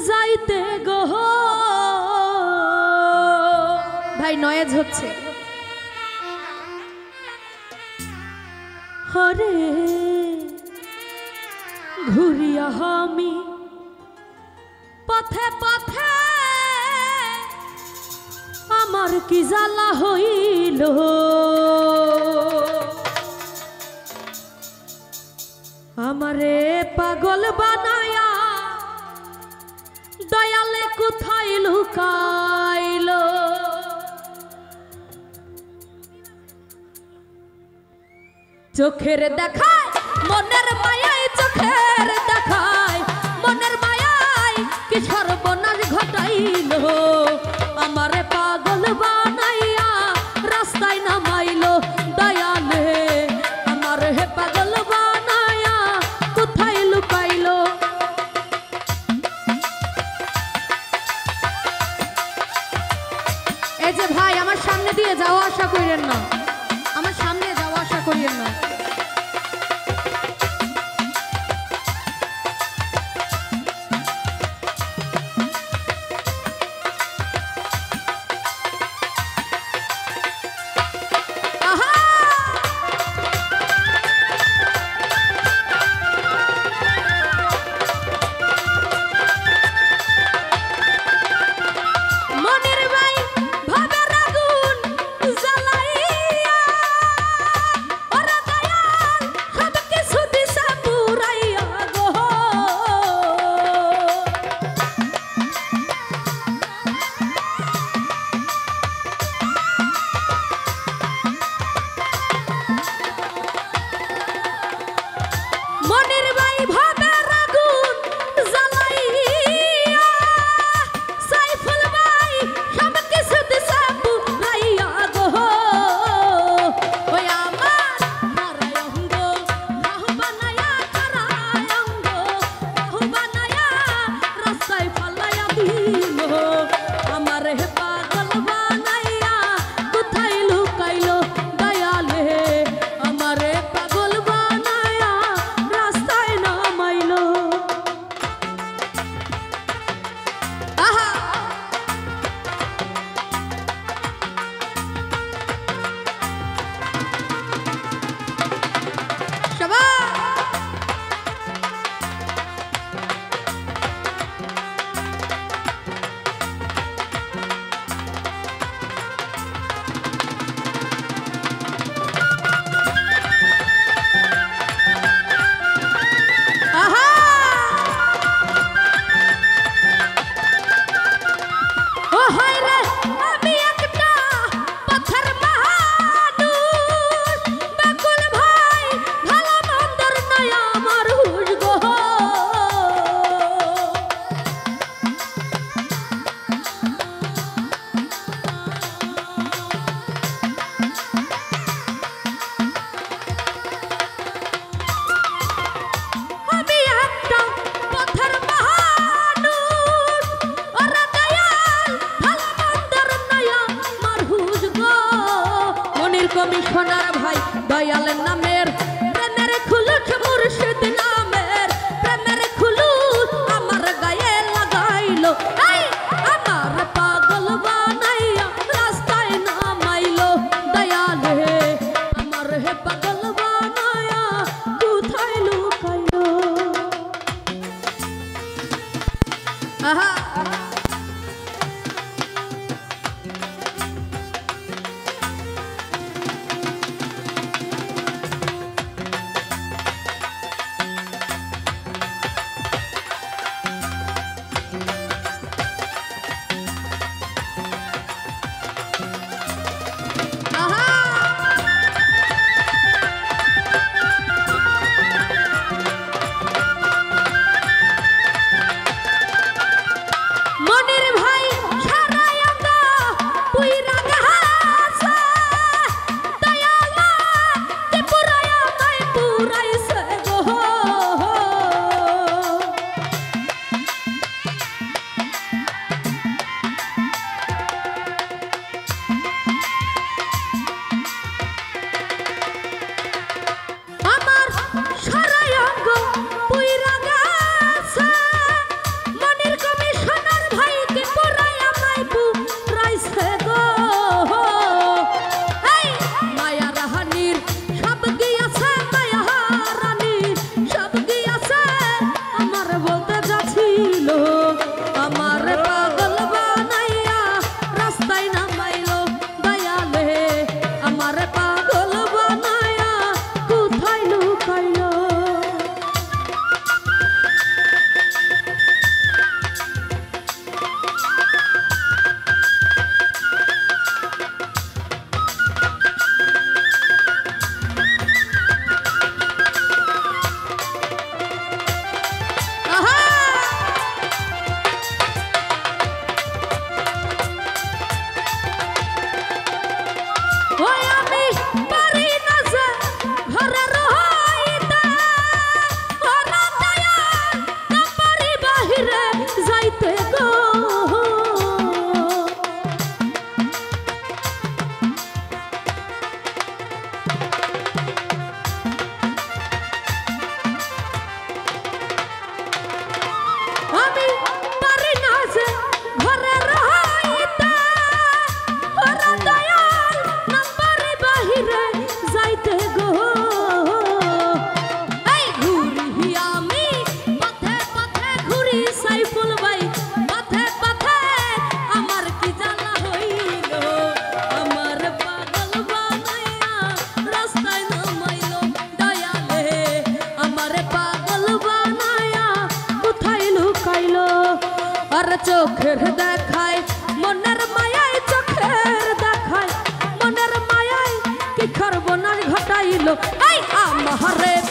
যাইতে গো ভাই নয়েজ হচ্ছে হরে ঘুরিয়া আমি পথে পথে আমার কি জ্বালা হইল আমারে পাগল বানায়া দয়ালে কোথায় লুকাইলো চোখের দেখায় মনের মায়ায় চোখের দেখায় মনের মায়ায় কি সর্বনাশ ঘটাইলো আমারে পাগল বানাইয়া রাস্তায় নামাইলো দয়ালে আমারে পাগল বানাইয়া কোথায় লুকাইলো এই যে ভাই আমার সামনে দিয়ে যাওয়া আশা করেন না আমার সামনে যাওয়া আশা করিয়েন না কমিশনার ভাই দয়াল নামের প্রেমের খুলুট মুর্শিদ নামের প্রেমের খুলুট আমার গায়ে লাগাইলো আমার পাগল বানাইয়া রাস্তায় নামাইলো দয়ালে আমার হে পাগল বানাইয়া কোথায় লুকাইলো আহা চোখের দেখায় মনের মায়ায় চোখের দেখায় মনের মায়ায় কি সর্বনাশ ঘটাইল এই আমারে